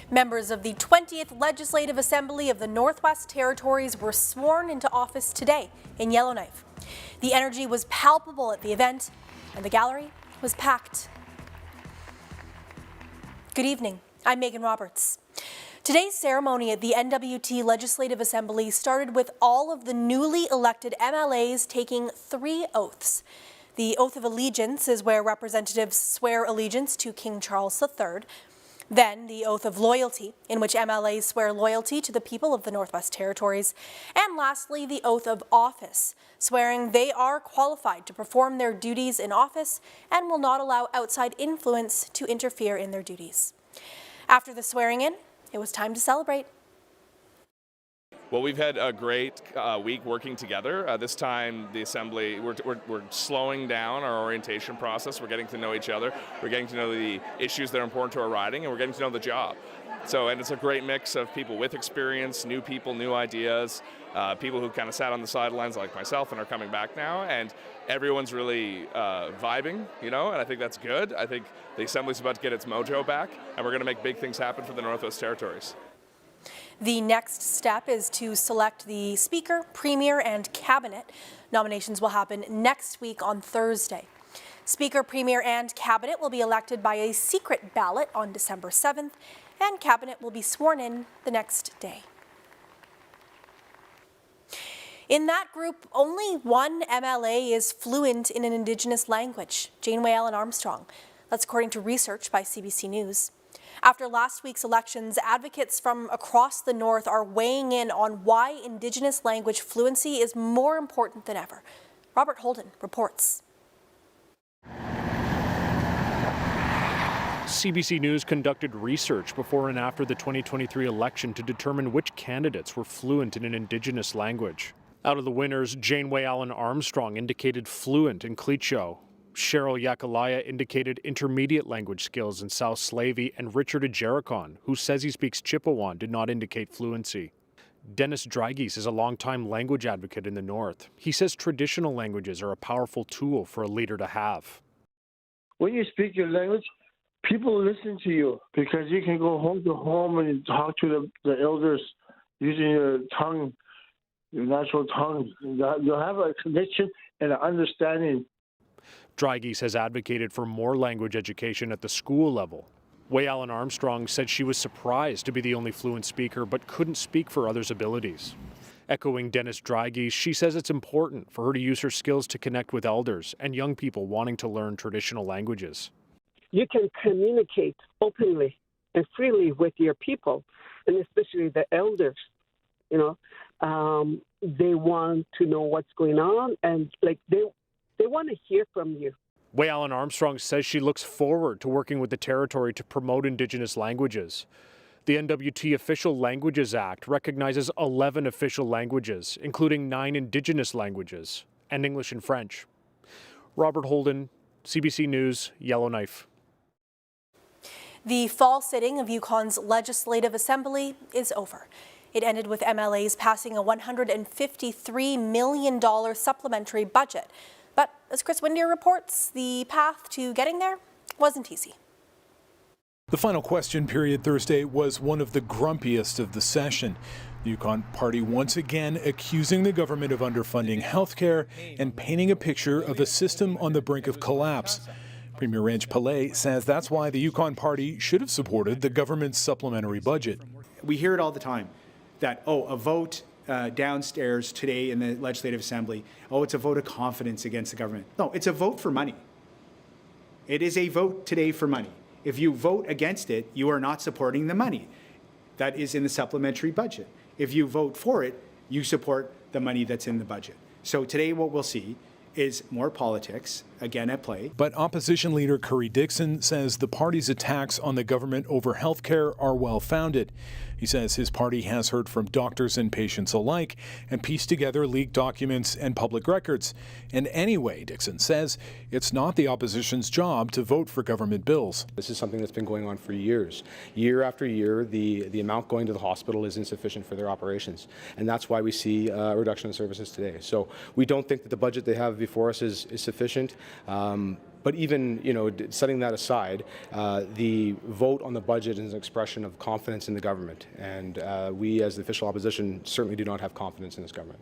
Members of the 20th Legislative Assembly of the Northwest Territories were sworn into office today in Yellowknife. The energy was palpable at the event, and the gallery was packed. Good evening. I'm Megan Roberts. Today's ceremony at the NWT Legislative Assembly started with all of the newly elected MLAs taking 3 oaths. The Oath of Allegiance is where representatives swear allegiance to King Charles III. Then the Oath of Loyalty, in which MLAs swear loyalty to the people of the Northwest Territories. And lastly, the Oath of Office, swearing they are qualified to perform their duties in office and will not allow outside influence to interfere in their duties. After the swearing-in, it was time to celebrate. Well, we've had a great week working together. This time, the Assembly, we're slowing down our orientation process. We're getting to know each other. We're getting to know the issues that are important to our riding, and we're getting to know the job. And it's a great mix of people with experience, new people, new ideas, people who kind of sat on the sidelines like myself and are coming back now, and everyone's really vibing, and I think that's good. I think the Assembly's about to get its mojo back, and we're going to make big things happen for the Northwest Territories. The next step is to select the Speaker, Premier, and Cabinet. Nominations will happen next week on Thursday. Speaker, Premier, and Cabinet will be elected by a secret ballot on December 7th, and Cabinet will be sworn in the next day. In that group, only one MLA is fluent in an Indigenous language, Janeway Allen Armstrong. That's according to research by CBC News. After last week's elections, advocates from across the North are weighing in on why Indigenous language fluency is more important than ever. Robert Holden reports. CBC News conducted research before and after the 2023 election to determine which candidates were fluent in an Indigenous language. Out of the winners, Janeway Allen Armstrong indicated fluent in Clecho. Cheryl Yakalaya indicated intermediate language skills in South Slavey, and Richard Ajerikon, who says he speaks Chippewan, did not indicate fluency. Dennis Drygees is a longtime language advocate in the North. He says traditional languages are a powerful tool for a leader to have. When you speak your language, people listen to you because you can go home to home and talk to the elders using your tongue, your natural tongue. You'll have a connection and an understanding. Drygees has advocated for more language education at the school level. Way Allen Armstrong said she was surprised to be the only fluent speaker, but couldn't speak for others' abilities. Echoing Dennis Drygees, she says it's important for her to use her skills to connect with elders and young people wanting to learn traditional languages. You can communicate openly and freely with your people, and especially the elders. They want to know what's going on, and they want to hear from you. Way Allen Armstrong says she looks forward to working with the territory to promote Indigenous languages. The NWT Official Languages Act recognizes 11 official languages, including 9 Indigenous languages, and English and French. Robert Holden, CBC News, Yellowknife. The fall sitting of Yukon's Legislative Assembly is over. It ended with MLAs passing a $153 million supplementary budget. But as Chris Windier reports, the path to getting there wasn't easy. The final question period Thursday was one of the grumpiest of the session. The Yukon Party once again accusing the government of underfunding healthcare and painting a picture of a system on the brink of collapse. Premier Ranj Pillay says that's why the Yukon Party should have supported the government's supplementary budget. We hear it all the time that, a vote downstairs today in the Legislative Assembly, it's a vote of confidence against the government. No, it's a vote for money. It is a vote today for money. If you vote against it, you are not supporting the money that is in the supplementary budget. If you vote for it, you support the money that's in the budget. So today what we'll see is more politics, again at play. But opposition leader Curry Dixon says the party's attacks on the government over health care are well-founded. He says his party has heard from doctors and patients alike and pieced together leaked documents and public records. And anyway, Dixon says it's not the opposition's job to vote for government bills. This is something that's been going on for years. Year after year, the amount going to the hospital is insufficient for their operations. And that's why we see a reduction in services today. So we don't think that the budget they have before us is sufficient. But even, setting that aside, the vote on the budget is an expression of confidence in the government. And we, as the official opposition, certainly do not have confidence in this government.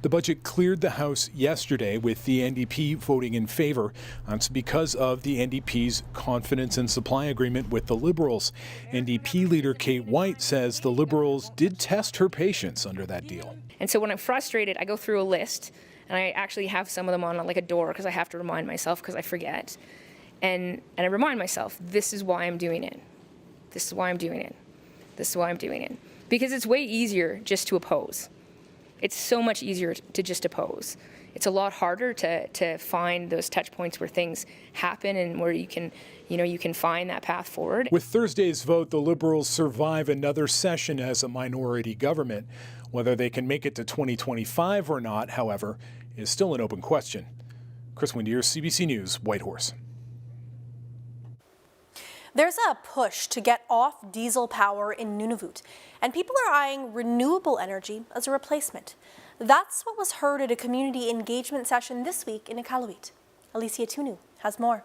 The budget cleared the House yesterday with the NDP voting in favor. That's because of the NDP's confidence and supply agreement with the Liberals. NDP leader Kate White says the Liberals did test her patience under that deal. And so when I'm frustrated, I go through a list, and I actually have some of them on like a door because I have to remind myself because I forget. And I remind myself, this is why I'm doing it. This is why I'm doing it. This is why I'm doing it. Because it's way easier just to oppose. It's so much easier to just oppose. It's a lot harder to find those touch points where things happen and where you can find that path forward. With Thursday's vote, the Liberals survive another session as a minority government. Whether they can make it to 2025 or not, however, is still an open question. Chris Windier, CBC News, Whitehorse. There's a push to get off diesel power in Nunavut, and people are eyeing renewable energy as a replacement. That's what was heard at a community engagement session this week in Iqaluit. Alicia Tunu has more.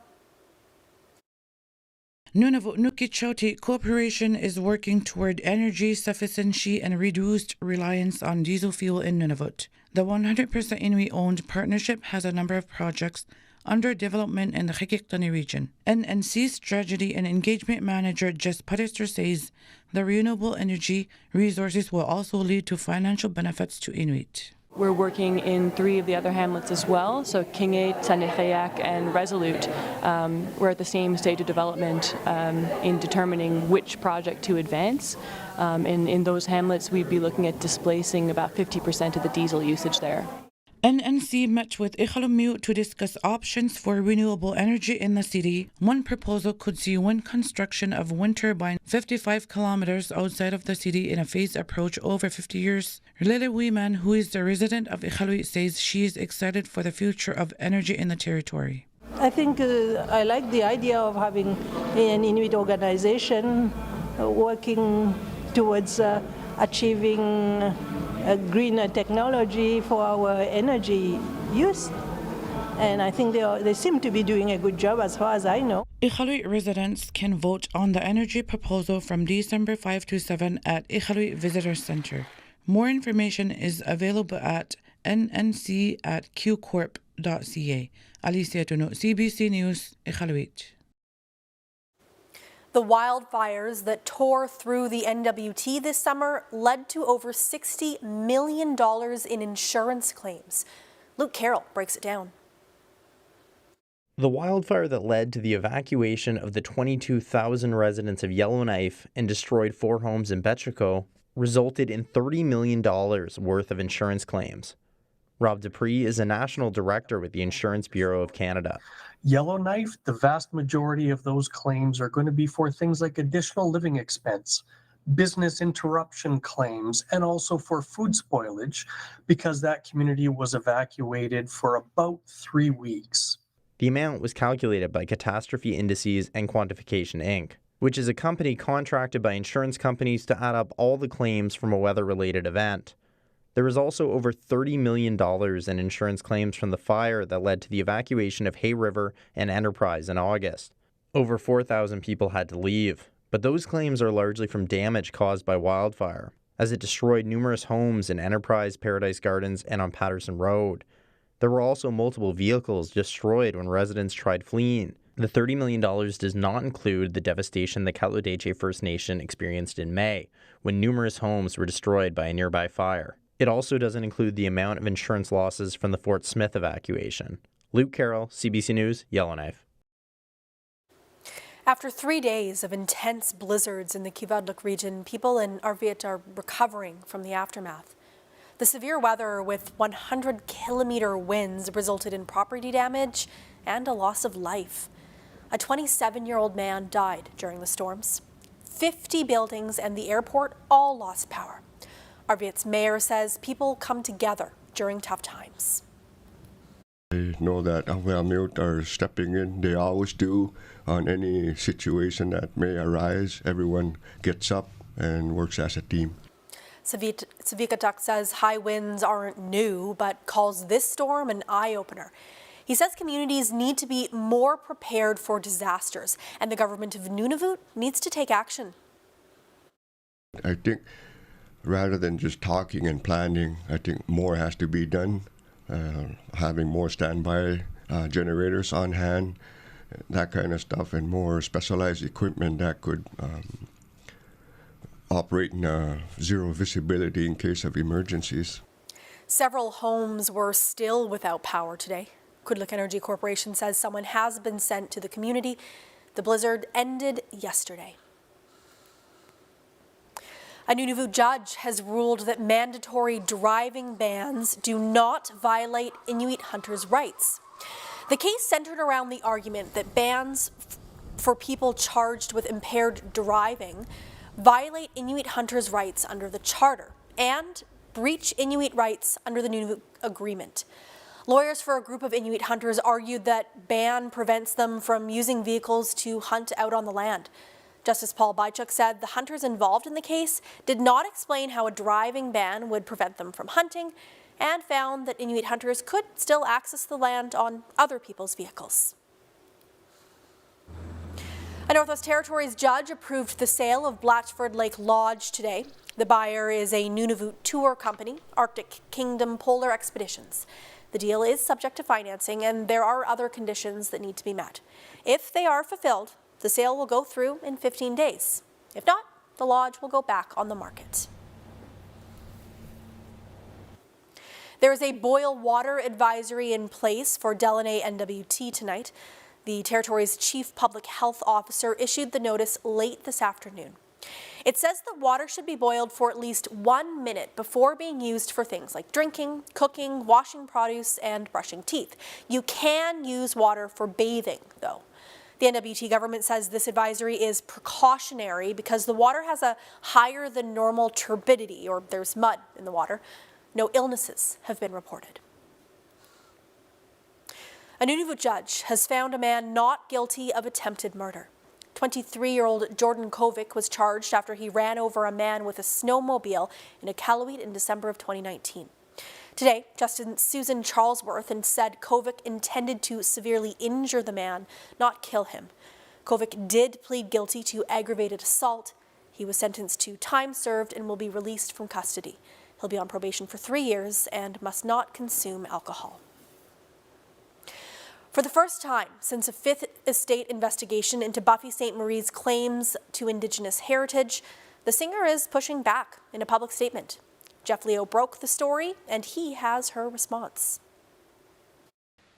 Nunavut Nukichoti Corporation is working toward energy sufficiency and reduced reliance on diesel fuel in Nunavut. The 100% Inuit-owned partnership has a number of projects under development in the Qikiqtani region. NNC Strategy and Engagement Manager Jess Parister says the renewable energy resources will also lead to financial benefits to Inuit. We're working in 3 of the other hamlets as well, so Kingate, Tanihayak, and Resolute. We're at the same stage of development in determining which project to advance. In those hamlets, we'd be looking at displacing about 50% of the diesel usage there. NNC met with Iqaluit to discuss options for renewable energy in the city. One proposal could see wind construction of wind turbines 55 kilometers outside of the city in a phased approach over 50 years. Lily Weeman, who is the resident of Iqaluit, says she is excited for the future of energy in the territory. I think I like the idea of having an Inuit organization working towards achieving a greener technology for our energy use. And I think they seem to be doing a good job as far as I know. Iqaluit residents can vote on the energy proposal from December 5 to 7 at Iqaluit Visitor Center. More information is available at nnc@qcorp.ca. Alicia Tuno, CBC News, Iqaluit. The wildfires that tore through the NWT this summer led to over $60 million in insurance claims. Luke Carroll breaks it down. The wildfire that led to the evacuation of the 22,000 residents of Yellowknife and destroyed 4 homes in Betchico resulted in $30 million worth of insurance claims. Rob Dupree is a national director with the Insurance Bureau of Canada. Yellowknife, the vast majority of those claims are going to be for things like additional living expense, business interruption claims, and also for food spoilage, because that community was evacuated for about 3 weeks. The amount was calculated by Catastrophe Indices and Quantification Inc., which is a company contracted by insurance companies to add up all the claims from a weather-related event. There was also over $30 million in insurance claims from the fire that led to the evacuation of Hay River and Enterprise in August. Over 4,000 people had to leave, but those claims are largely from damage caused by wildfire, as it destroyed numerous homes in Enterprise, Paradise Gardens, and on Patterson Road. There were also multiple vehicles destroyed when residents tried fleeing. The $30 million does not include the devastation the Kaloodache First Nation experienced in May, when numerous homes were destroyed by a nearby fire. It also doesn't include the amount of insurance losses from the Fort Smith evacuation. Luke Carroll, CBC News, Yellowknife. After 3 days of intense blizzards in the Kivadluk region, people in Arvit are recovering from the aftermath. The severe weather with 100-kilometer winds resulted in property damage and a loss of life. A 27-year-old man died during the storms. 50 buildings and the airport all lost power. Arvit's mayor says people come together during tough times. I know that Awamiut are stepping in. They always do on any situation that may arise. Everyone gets up and works as a team. Savikatuk says high winds aren't new, but calls this storm an eye-opener. He says communities need to be more prepared for disasters, and the government of Nunavut needs to take action. I think rather than just talking and planning, I think more has to be done. Having more standby generators on hand, that kind of stuff, and more specialized equipment that could operate in zero visibility in case of emergencies. Several homes were still without power today. Quidlick Energy Corporation says someone has been sent to the community. The blizzard ended yesterday. A Nunavut judge has ruled that mandatory driving bans do not violate Inuit hunters' rights. The case centered around the argument that bans for people charged with impaired driving violate Inuit hunters' rights under the Charter and breach Inuit rights under the Nunavut Agreement. Lawyers for a group of Inuit hunters argued that ban prevents them from using vehicles to hunt out on the land. Justice Paul Bychuk said the hunters involved in the case did not explain how a driving ban would prevent them from hunting, and found that Inuit hunters could still access the land on other people's vehicles. A Northwest Territories judge approved the sale of Blatchford Lake Lodge today. The buyer is a Nunavut tour company, Arctic Kingdom Polar Expeditions. The deal is subject to financing, and there are other conditions that need to be met. If they are fulfilled, the sale will go through in 15 days. If not, the lodge will go back on the market. There is a boil water advisory in place for Delaney NWT tonight. The Territory's Chief Public Health Officer issued the notice late this afternoon. It says the water should be boiled for at least 1 minute before being used for things like drinking, cooking, washing produce, and brushing teeth. You can use water for bathing, though. The NWT government says this advisory is precautionary because the water has a higher than normal turbidity, or there's mud in the water. No illnesses have been reported. A Nunavut judge has found a man not guilty of attempted murder. 23-year-old Jordan Kovic was charged after he ran over a man with a snowmobile in Iqaluit in December of 2019. Today, Justice Susan Charlesworth said Kovic intended to severely injure the man, not kill him. Kovic did plead guilty to aggravated assault. He was sentenced to time served and will be released from custody. He'll be on probation for 3 years and must not consume alcohol. For the first time since a Fifth Estate investigation into Buffy Sainte-Marie's claims to Indigenous heritage, the singer is pushing back in a public statement. Jeff Leo broke the story, and he has her response.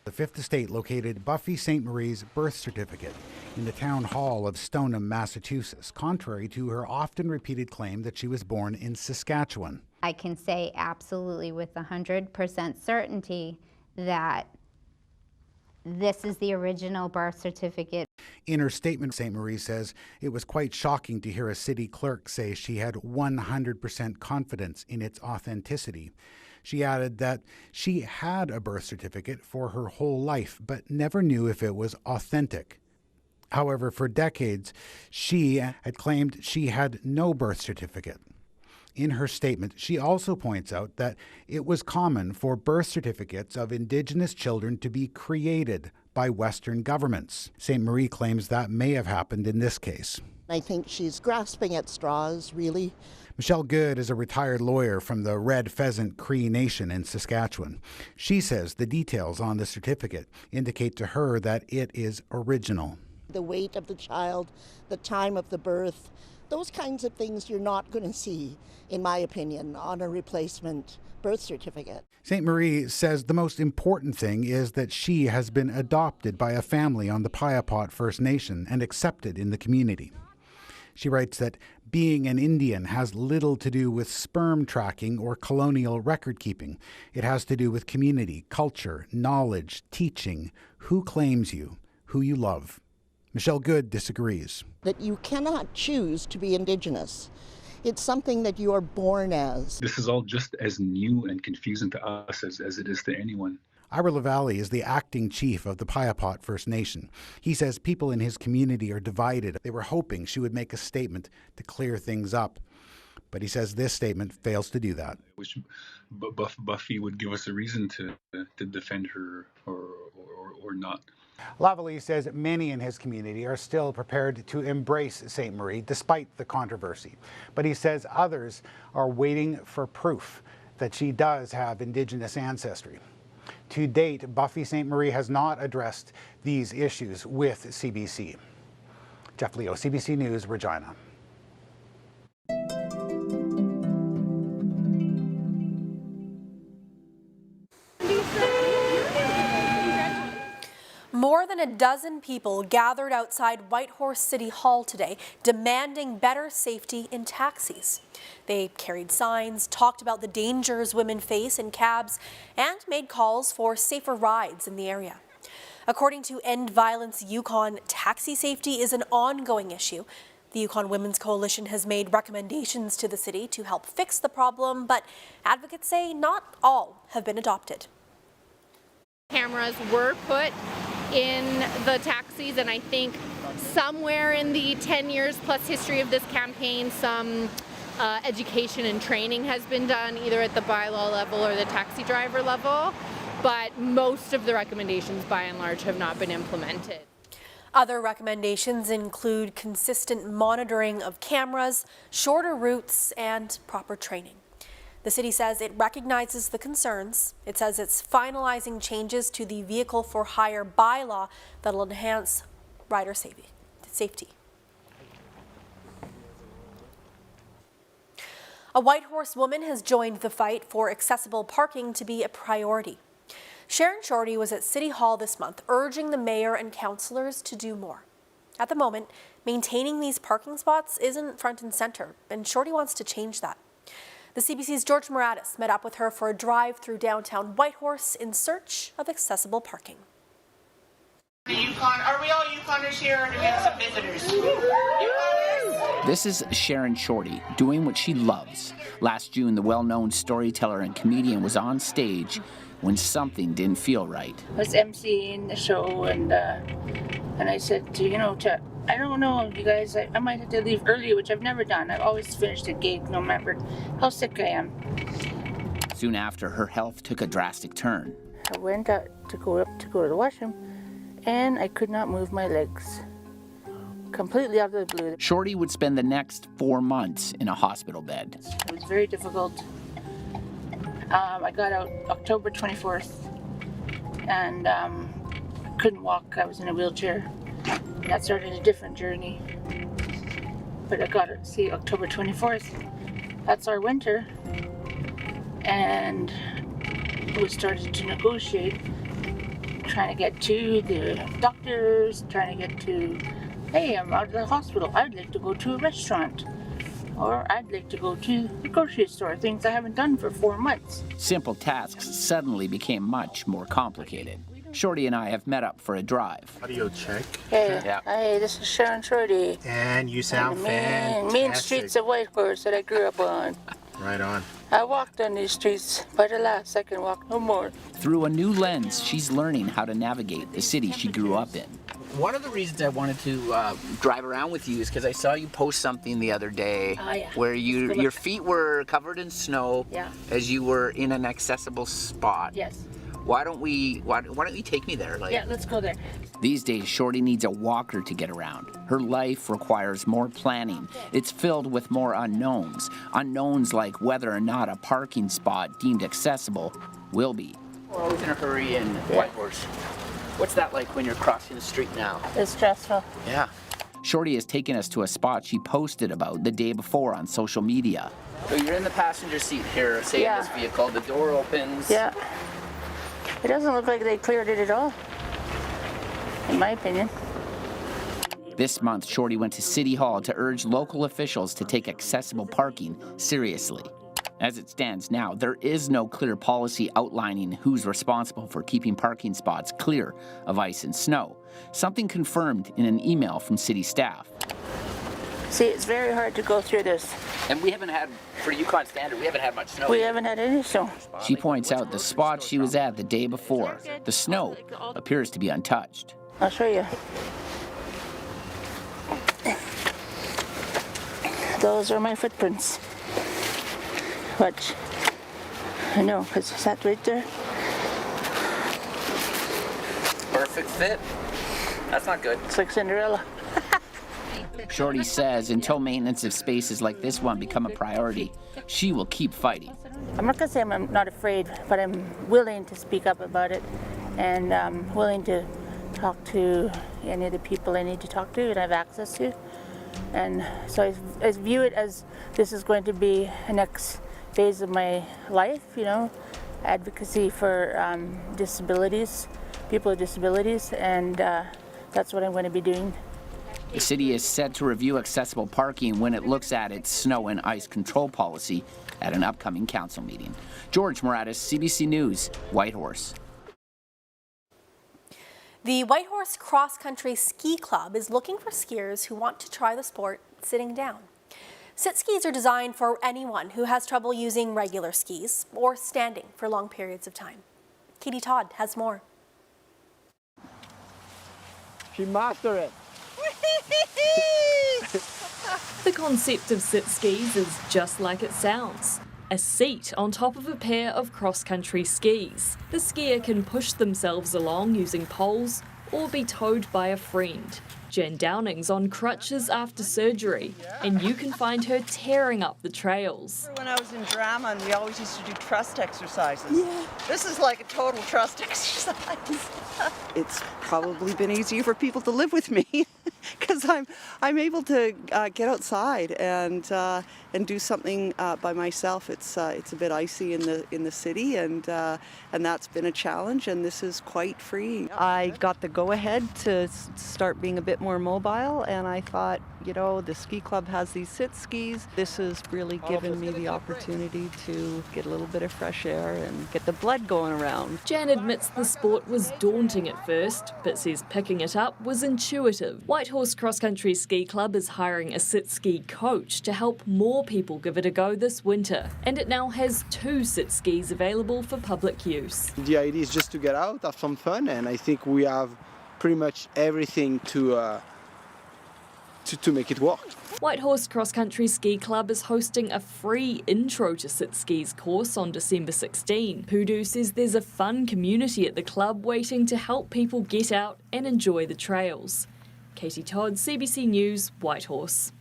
The Fifth Estate located Buffy Sainte-Marie's birth certificate in the town hall of Stoneham, Massachusetts, contrary to her often repeated claim that she was born in Saskatchewan. I can say absolutely with 100% certainty that this is the original birth certificate. In her statement, St. Marie says it was quite shocking to hear a city clerk say she had 100% confidence in its authenticity. She added that she had a birth certificate for her whole life, but never knew if it was authentic. However, for decades, she had claimed she had no birth certificate. In her statement, she also points out that it was common for birth certificates of Indigenous children to be created by Western governments. St. Marie claims that may have happened in this case. I think she's grasping at straws, really. Michelle Good is a retired lawyer from the Red Pheasant Cree Nation in Saskatchewan. She says the details on the certificate indicate to her that it is original. The weight of the child, the time of the birth, those kinds of things you're not going to see, in my opinion, on a replacement birth certificate. St. Marie says the most important thing is that she has been adopted by a family on the Piapot First Nation and accepted in the community. She writes that being an Indian has little to do with sperm tracking or colonial record keeping. It has to do with community, culture, knowledge, teaching, who claims you, who you love. Michelle Good disagrees. That you cannot choose to be Indigenous. It's something that you are born as. This is all just as new and confusing to us as it is to anyone. Ira LaValle is the acting chief of the Piapot First Nation. He says people in his community are divided. They were hoping she would make a statement to clear things up. But he says this statement fails to do that. I wish Buffy would give us a reason to defend her or or not. Lavallée says many in his community are still prepared to embrace Ste. Marie despite the controversy. But he says others are waiting for proof that she does have Indigenous ancestry. To date, Buffy Ste. Marie has not addressed these issues with CBC. Jeff Leo, CBC News, Regina. More than a dozen people gathered outside Whitehorse City Hall today demanding better safety in taxis. They carried signs, talked about the dangers women face in cabs, and made calls for safer rides in the area. According to End Violence Yukon, taxi safety is an ongoing issue. The Yukon Women's Coalition has made recommendations to the city to help fix the problem, but advocates say not all have been adopted. Cameras were put in the taxis, and I think somewhere in the 10 years plus history of this campaign, some education and training has been done either at the bylaw level or the taxi driver level, but most of the recommendations by and large have not been implemented. Other recommendations include consistent monitoring of cameras, shorter routes, and proper training. The city says it recognizes the concerns. It says it's finalizing changes to the vehicle for hire bylaw that'll enhance rider safety. A Whitehorse woman has joined the fight for accessible parking to be a priority. Sharon Shorty was at City Hall this month urging the mayor and councillors to do more. At the moment, maintaining these parking spots isn't front and center, and Shorty wants to change that. The CBC's George Moratis met up with her for a drive through downtown Whitehorse in search of accessible parking. Are we all Yukoners here, or do we have some visitors? Yukoners? This is Sharon Shorty doing what she loves. Last June, the well-known storyteller and comedian was on stage when something didn't feel right. I was emceeing the show, and I said to I don't know, you guys, I might have to leave early, which I've never done. I've always finished a gig no matter how sick I am. Soon after, her health took a drastic turn. I went out to go to the washroom, and I could not move my legs. Completely out of the blue. Shorty would spend the next 4 months in a hospital bed. It was very difficult. I got out October 24th, and couldn't walk. I was in a wheelchair. That started a different journey. But I got to see October 24th. That's our winter. And we started to negotiate, trying to get to the doctors, trying to get to, hey, I'm out of the hospital. I'd like to go to a restaurant. Or I'd like to go to the grocery store, things I haven't done for 4 months. Simple tasks suddenly became much more complicated. Shorty and I have met up for a drive. Audio check. Hey, yeah. Hey, this is Sharon Shorty. And you sound fantastic. Main streets of Whitehorse that I grew up on. Right on. I walked on these streets, but alas, I can walk no more. Through a new lens, she's learning how to navigate the city she grew up in. One of the reasons I wanted to drive around with you is because I saw you post something the other day where your feet were covered in snow as you were in an accessible spot. Yes. Why don't you take me there? Yeah, let's go there. These days, Shorty needs a walker to get around. Her life requires more planning. It's filled with more unknowns. Unknowns like whether or not a parking spot deemed accessible will be. We're always in a hurry in Whitehorse. What's that like when you're crossing the street now? It's stressful. Yeah. Shorty has taken us to a spot she posted about the day before on social media. So you're in the passenger seat here, say in this vehicle. The door opens. Yeah. It doesn't look like they cleared it at all, in my opinion. This month, Shorty went to City Hall to urge local officials to take accessible parking seriously. As it stands now, there is no clear policy outlining who's responsible for keeping parking spots clear of ice and snow, something confirmed in an email from city staff. See, it's very hard to go through this. And we haven't had, for Yukon standard, we haven't had much snow. We haven't had any snow. She points out the spot she was at the day before. The snow appears to be untouched. I'll show you. Those are my footprints. Watch. I know, because it's that right there. perfect fit. That's not good. It's like Cinderella. Shorty says until maintenance of spaces like this one become a priority, she will keep fighting. I'm not going to say I'm not afraid, but I'm willing to speak up about it, and I'm willing to talk to any of the people I need to talk to and have access to. And so I view it as this is going to be the next phase of my life, you know, advocacy for disabilities, people with disabilities, and that's what I'm going to be doing. The city is set to review accessible parking when it looks at its snow and ice control policy at an upcoming council meeting. George Moratis, CBC News, Whitehorse. The Whitehorse Cross Country Ski Club is looking for skiers who want to try the sport sitting down. Sit skis are designed for anyone who has trouble using regular skis or standing for long periods of time. Katie Todd has more. She mastered it. The concept of sit skis is just like it sounds. A seat on top of a pair of cross-country skis. The skier can push themselves along using poles or be towed by a friend. Jen Downing's on crutches after surgery, and you can find her tearing up the trails. When I was in drama, and we always used to do trust exercises. Yeah. This is like a total trust exercise. It's probably been easier for people to live with me because I'm able to get outside and do something by myself. It's a bit icy in the city, and that's been a challenge. And this is quite freeing. I got the go-ahead to start being a bit more mobile, and I thought, you know, the ski club has these sit skis. This has really given me the opportunity to get a little bit of fresh air and get the blood going around. Jan admits the sport was daunting at first, but says picking it up was intuitive. Whitehorse Cross Country Ski Club is hiring a sit ski coach to help more people give it a go this winter, and it now has 2 sit skis available for public use. The idea is just to get out, have some fun, and I think we have pretty much everything to make it work. Whitehorse Cross Country Ski Club is hosting a free Intro to Sit Skis course on December 16. Hoodoo says there's a fun community at the club waiting to help people get out and enjoy the trails. Katie Todd, CBC News, Whitehorse.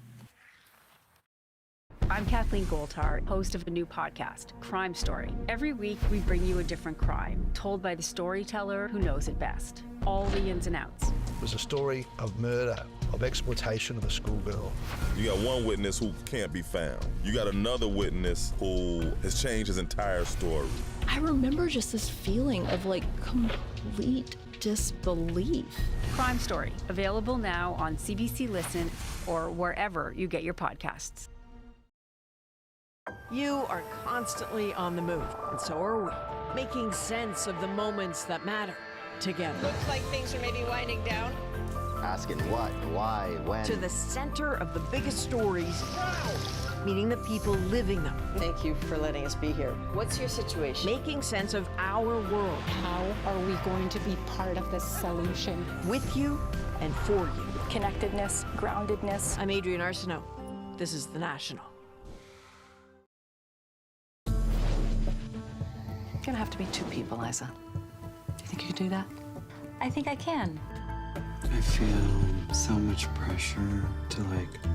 I'm Kathleen Goldhart, host of a new podcast, Crime Story. Every week, we bring you a different crime, told by the storyteller who knows it best. All the ins and outs. It was a story of murder, of exploitation of a schoolgirl. You got one witness who can't be found. You got another witness who has changed his entire story. I remember just this feeling of like complete disbelief. Crime Story, available now on CBC Listen or wherever you get your podcasts. You are constantly on the move, and so are we, making sense of the moments that matter together. Looks like things are maybe winding down. Asking what, why, when. To the center of the biggest stories, meeting the people living them. Thank you for letting us be here. What's your situation? Making sense of our world. How are we going to be part of this solution? With you and for you. Connectedness, groundedness. I'm Adrienne Arsenault. This is The National. It's gonna have to be 2 people, Liza. Do you think you can do that? I think I can. I feel so much pressure to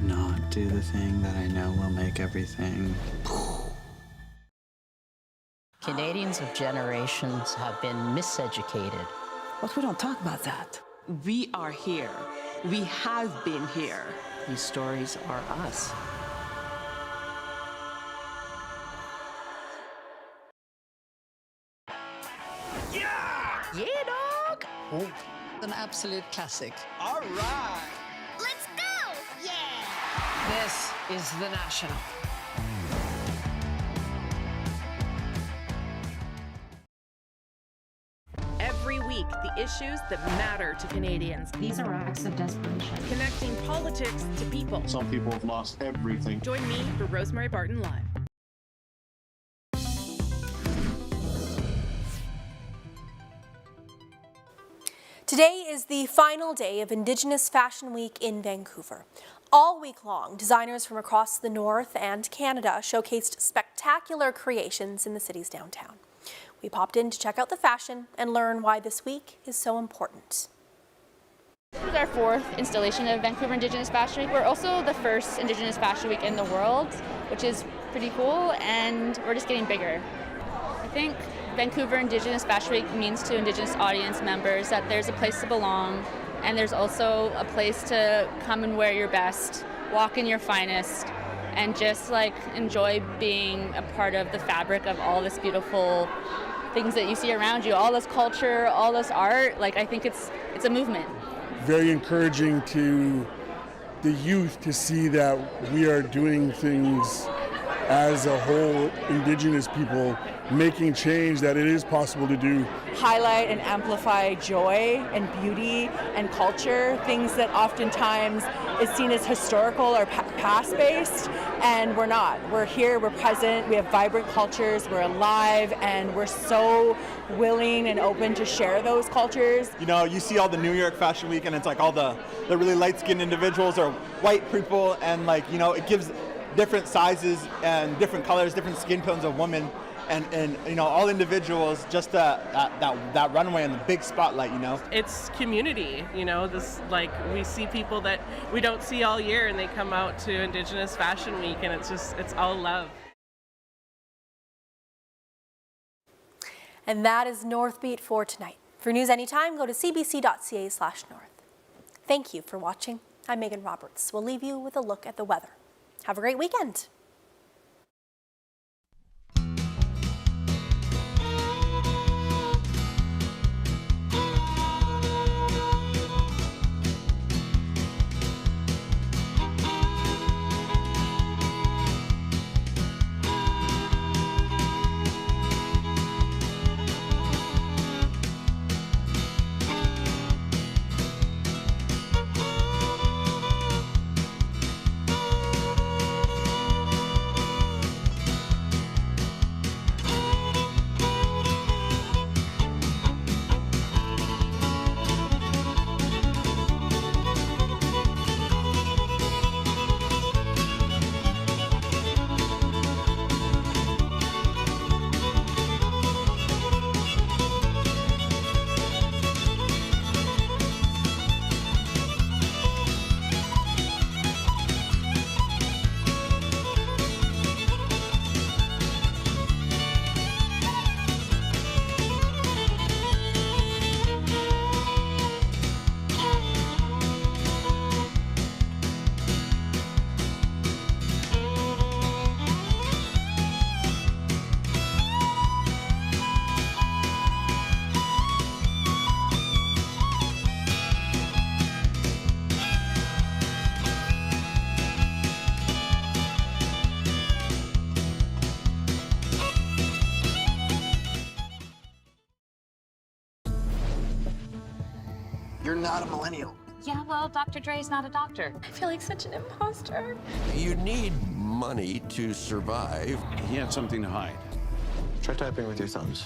not do the thing that I know will make everything. Canadians of generations have been miseducated. But we don't talk about that. We are here. We have been here. These stories are us. Yeah, dog! Oh. An absolute classic. All right. Let's go! Yeah! This is The National. Every week, the issues that matter to Canadians. These are acts of desperation. Connecting politics to people. Some people have lost everything. Join me for Rosemary Barton Live. Today is the final day of Indigenous Fashion Week in Vancouver. All week long, designers from across the North and Canada showcased spectacular creations in the city's downtown. We popped in to check out the fashion and learn why this week is so important. This is our 4th installation of Vancouver Indigenous Fashion Week. We're also the first Indigenous Fashion Week in the world, which is pretty cool, and we're just getting bigger. I think Vancouver Indigenous Fashion Week means to Indigenous audience members that there's a place to belong, and there's also a place to come and wear your best, walk in your finest, and just like enjoy being a part of the fabric of all this beautiful things that you see around you, all this culture, all this art. Like, I think it's a movement. Very encouraging to the youth to see that we are doing things as a whole, Indigenous people, making change, that it is possible to do. Highlight and amplify joy and beauty and culture, things that oftentimes is seen as historical or past-based, and we're not. We're here, we're present, we have vibrant cultures, we're alive, and we're so willing and open to share those cultures. You know, you see all the New York Fashion Week, and it's like all the really light-skinned individuals or white people, and like, you know, it gives different sizes and different colors, different skin tones of women. And you know, all individuals, just that runway and the big spotlight, you know. It's community, you know, this, like, we see people that we don't see all year and they come out to Indigenous Fashion Week, and it's all love. And that is Northbeat for tonight. For news anytime, go to cbc.ca/north. Thank you for watching. I'm Megan Roberts. We'll leave you with a look at the weather. Have a great weekend. You're not a millennial. Yeah, well, Dr. Dre's not a doctor. I feel like such an imposter. You need money to survive. He had something to hide. Try typing with your thumbs.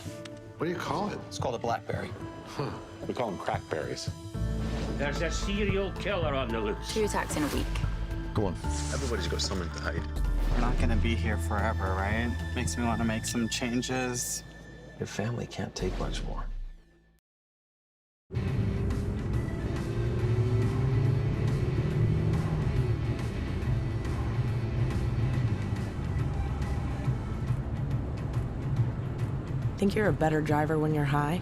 What do you call it? It's called a BlackBerry. Huh. We call them crackberries. There's a serial killer on the loose. 2 attacks in a week. Go on. Everybody's got something to hide. We're not gonna be here forever, right? Makes me want to make some changes. Your family can't take much more. Think you're a better driver when you're high?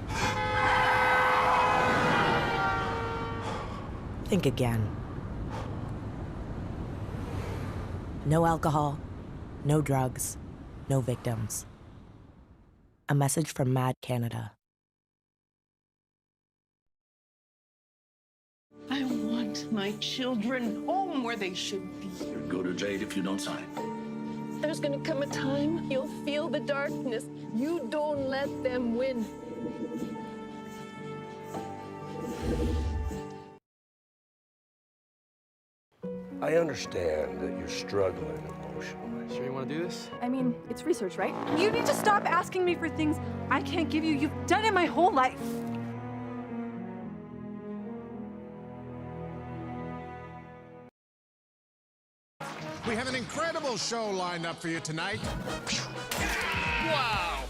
Think again. No alcohol, no drugs, no victims. A message from Mad Canada. I want my children home where they should be. You'll go to jail if you don't sign. There's gonna come a time you'll feel the darkness. You don't let them win. I understand that you're struggling emotionally. Sure you want to do this? I mean, it's research, right? You need to stop asking me for things I can't give you. You've done it my whole life. We have an incredible show lined up for you tonight. Wow!